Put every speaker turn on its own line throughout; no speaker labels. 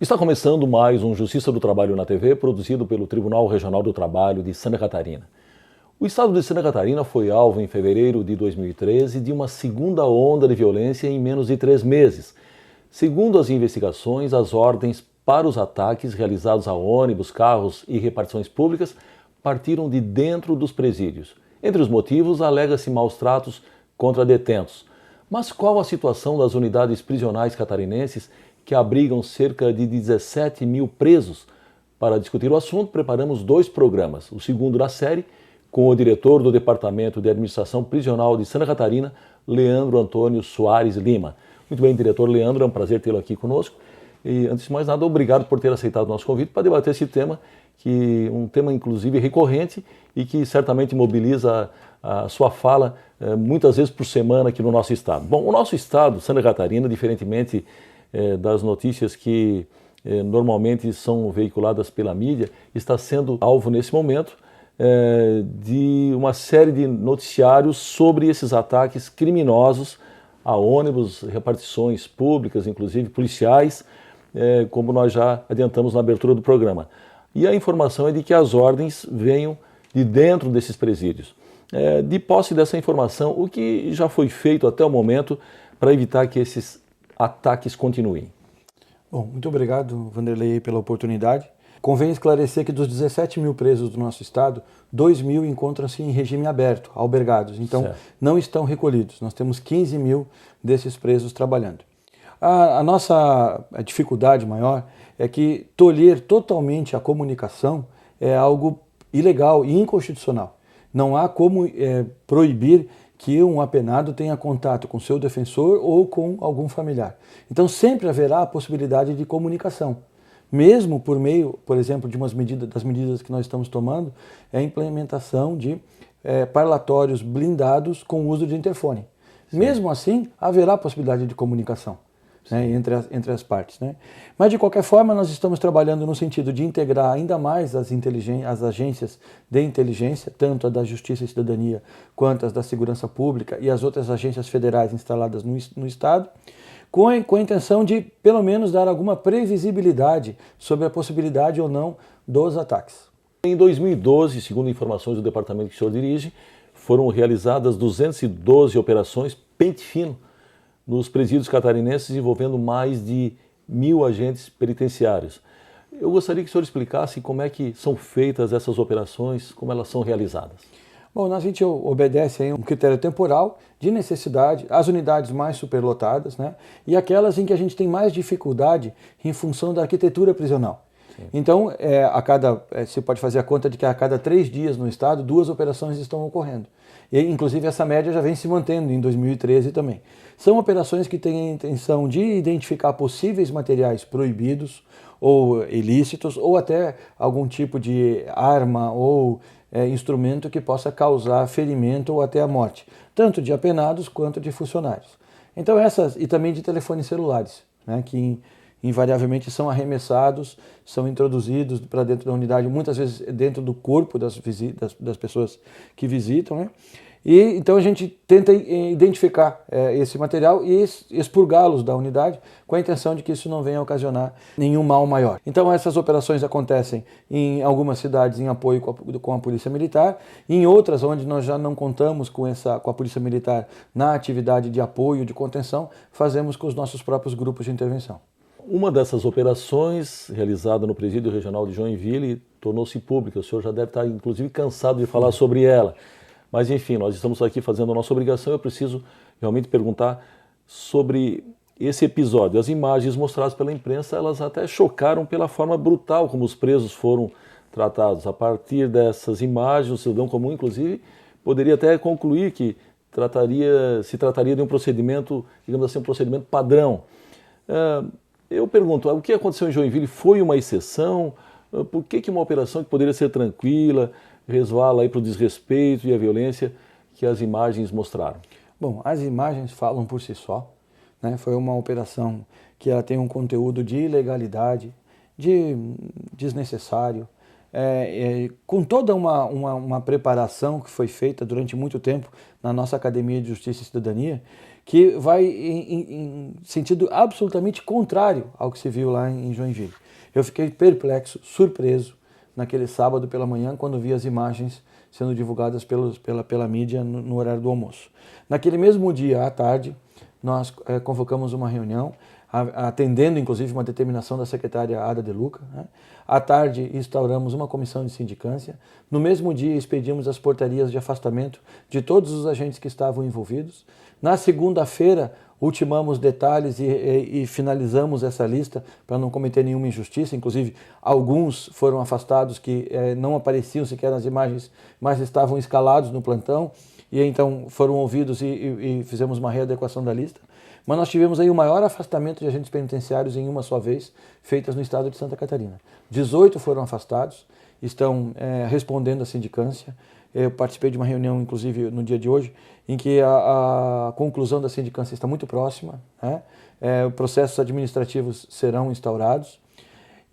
Está começando mais um Justiça do Trabalho na TV, produzido pelo Tribunal Regional do Trabalho de Santa Catarina. O estado de Santa Catarina foi alvo em fevereiro de 2013 de uma segunda onda de violência em menos de 3 meses. Segundo as investigações, as ordens para os ataques realizados a ônibus, carros e repartições públicas partiram de dentro dos presídios. Entre os motivos, alega-se maus tratos contra detentos. Mas qual a situação das unidades prisionais catarinenses que abrigam cerca de 17 mil presos? Para discutir o assunto, preparamos 2 programas. O segundo da série, com o diretor do Departamento de Administração Prisional de Santa Catarina, Leandro Antônio Soares Lima. Muito bem, diretor Leandro, é um prazer tê-lo aqui conosco. E, antes de mais nada, obrigado por ter aceitado o nosso convite para debater esse tema, que um tema, inclusive, recorrente e que certamente mobiliza a sua fala muitas vezes por semana aqui no nosso estado. Bom, o nosso estado, Santa Catarina, diferentemente das notícias que normalmente são veiculadas pela mídia, está sendo alvo nesse momento de uma série de noticiários sobre esses ataques criminosos a ônibus, repartições públicas, inclusive policiais, como nós já adiantamos na abertura do programa. E a informação é de que as ordens venham de dentro desses presídios. De posse dessa informação, o que já foi feito até o momento para evitar que esses ataques continuem?
Bom, muito obrigado, Vanderlei, pela oportunidade. Convém esclarecer que dos 17 mil presos do nosso estado, 2 mil encontram-se em regime aberto, albergados. Então, certo, não estão recolhidos. Nós temos 15 mil desses presos trabalhando. A nossa dificuldade maior é que tolher totalmente a comunicação é algo ilegal e inconstitucional. Não há como proibir que um apenado tenha contato com seu defensor ou com algum familiar. Então sempre haverá a possibilidade de comunicação. Mesmo por meio, por exemplo, das medidas que nós estamos tomando, é a implementação de parlatórios blindados com uso de interfone. Sim. Mesmo assim, haverá possibilidade de comunicação, né, entre as partes. Né? Mas, de qualquer forma, nós estamos trabalhando no sentido de integrar ainda mais as agências de inteligência, tanto a da Justiça e Cidadania, quanto as da Segurança Pública e as outras agências federais instaladas no Estado, com a intenção de, pelo menos, dar alguma previsibilidade sobre a possibilidade ou não dos ataques.
Em 2012, segundo informações do departamento que o senhor dirige, foram realizadas 212 operações pente fino nos presídios catarinenses, envolvendo mais de 1.000 agentes penitenciários. Eu gostaria que o senhor explicasse como é que são feitas essas operações, como elas são realizadas.
Bom, a gente obedece a um critério temporal de necessidade, as unidades mais superlotadas, né, e aquelas em que a gente tem mais dificuldade em função da arquitetura prisional. Sim. Então, você pode fazer a conta de que a cada 3 dias no estado, 2 operações estão ocorrendo. E, inclusive, essa média já vem se mantendo em 2013 também. São operações que têm a intenção de identificar possíveis materiais proibidos ou ilícitos, ou até algum tipo de arma ou instrumento que possa causar ferimento ou até a morte, tanto de apenados quanto de funcionários. Então e também de telefones celulares, né, que invariavelmente são arremessados, são introduzidos para dentro da unidade, muitas vezes dentro do corpo das pessoas que visitam, né? E então a gente tenta identificar esse material e expurgá-los da unidade com a intenção de que isso não venha a ocasionar nenhum mal maior. Então essas operações acontecem em algumas cidades em apoio com a Polícia Militar, e em outras onde nós já não contamos com a Polícia Militar na atividade de apoio, de contenção, fazemos com os nossos próprios grupos de intervenção.
Uma dessas operações, realizada no Presídio Regional de Joinville, tornou-se pública. O senhor já deve estar, inclusive, cansado de falar sobre ela. Mas, enfim, nós estamos aqui fazendo a nossa obrigação. Eu preciso realmente perguntar sobre esse episódio. As imagens mostradas pela imprensa, elas até chocaram pela forma brutal como os presos foram tratados. A partir dessas imagens, o cidadão comum, inclusive, poderia até concluir que se trataria de um procedimento, digamos assim, um procedimento padrão. Eu pergunto, o que aconteceu em Joinville foi uma exceção? Por que uma operação que poderia ser tranquila resvala aí para o desrespeito e a violência que as imagens mostraram?
Bom, as imagens falam por si só, né? Foi uma operação que ela tem um conteúdo de ilegalidade, de desnecessário, com toda uma preparação que foi feita durante muito tempo na nossa Academia de Justiça e Cidadania, que vai em sentido absolutamente contrário ao que se viu lá em Joinville. Eu fiquei perplexo, surpreso, naquele sábado pela manhã, quando vi as imagens sendo divulgadas pela mídia no horário do almoço. Naquele mesmo dia, à tarde, nós convocamos uma reunião, atendendo inclusive uma determinação da secretária Ada De Luca. Né? À tarde, instauramos uma comissão de sindicância. No mesmo dia, expedimos as portarias de afastamento de todos os agentes que estavam envolvidos. Na segunda-feira, ultimamos detalhes e finalizamos essa lista para não cometer nenhuma injustiça. Inclusive, alguns foram afastados que não apareciam sequer nas imagens, mas estavam escalados no plantão. E então foram ouvidos e fizemos uma readequação da lista. Mas nós tivemos aí o maior afastamento de agentes penitenciários em uma só vez, feitas no estado de Santa Catarina. 18 foram afastados, estão respondendo à sindicância. Eu participei de uma reunião, inclusive, no dia de hoje, em que a conclusão da sindicância está muito próxima. Né? Processos administrativos serão instaurados.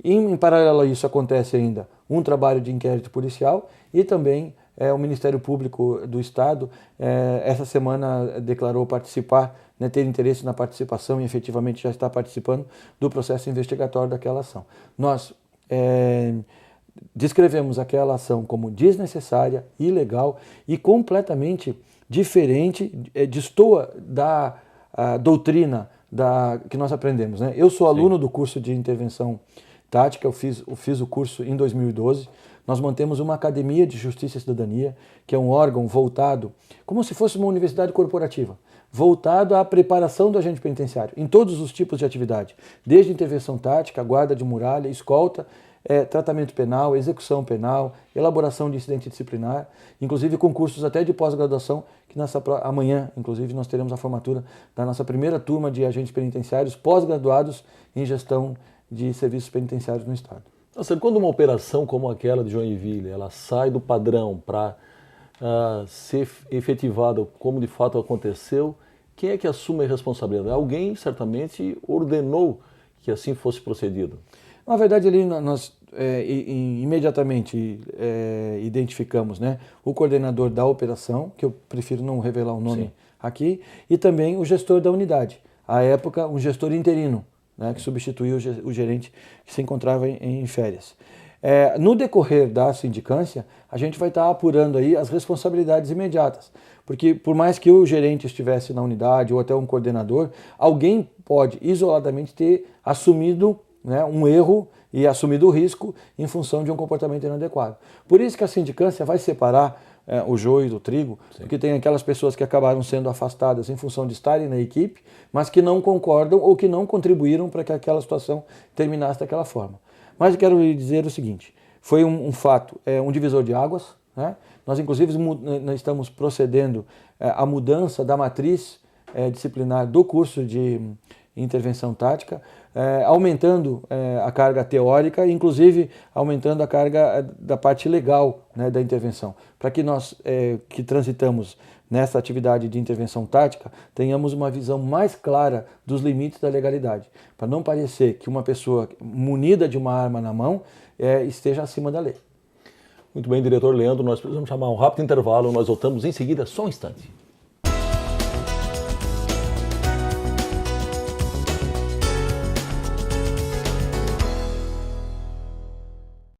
Em paralelo a isso, acontece ainda um trabalho de inquérito policial e também o Ministério Público do Estado, essa semana, declarou participar, né, ter interesse na participação e efetivamente já está participando do processo investigatório daquela ação. Nós descrevemos aquela ação como desnecessária, ilegal e completamente diferente, destoa da doutrina que nós aprendemos. Né? Eu sou aluno do curso de intervenção tática, eu fiz o curso em 2012. Nós mantemos uma Academia de Justiça e Cidadania, que é um órgão voltado, como se fosse uma universidade corporativa, voltado à preparação do agente penitenciário, em todos os tipos de atividade, desde intervenção tática, guarda de muralha, escolta, tratamento penal, execução penal, elaboração de incidente disciplinar, inclusive concursos até de pós-graduação, que amanhã, inclusive, nós teremos a formatura da nossa primeira turma de agentes penitenciários pós-graduados em gestão de serviços penitenciários no Estado.
Nossa, quando uma operação como aquela de Joinville, ela sai do padrão para ser efetivada como de fato aconteceu, quem é que assume a responsabilidade? Alguém certamente ordenou que assim fosse procedido.
Na verdade, ali nós imediatamente identificamos, né, o coordenador da operação, que eu prefiro não revelar o nome aqui, e também o gestor da unidade. À época, um gestor interino, né, que substituiu o gerente que se encontrava em férias. No decorrer da sindicância, a gente vai estar apurando aí as responsabilidades imediatas, porque por mais que o gerente estivesse na unidade ou até um coordenador, alguém pode isoladamente ter assumido, né, um erro e assumido o risco em função de um comportamento inadequado. Por isso que a sindicância vai separar o joio do trigo, porque tem aquelas pessoas que acabaram sendo afastadas em função de estarem na equipe, mas que não concordam ou que não contribuíram para que aquela situação terminasse daquela forma. Mas eu quero lhe dizer o seguinte, foi um fato, um divisor de águas, né? Nós inclusive estamos procedendo à mudança da matriz disciplinar do curso de intervenção tática, aumentando a carga teórica, inclusive aumentando a carga da parte legal, né, da intervenção, para que nós que transitamos nessa atividade de intervenção tática tenhamos uma visão mais clara dos limites da legalidade, para não parecer que uma pessoa munida de uma arma na mão esteja acima da lei.
Muito bem, diretor Leandro, nós precisamos chamar um rápido intervalo, nós voltamos em seguida, só um instante.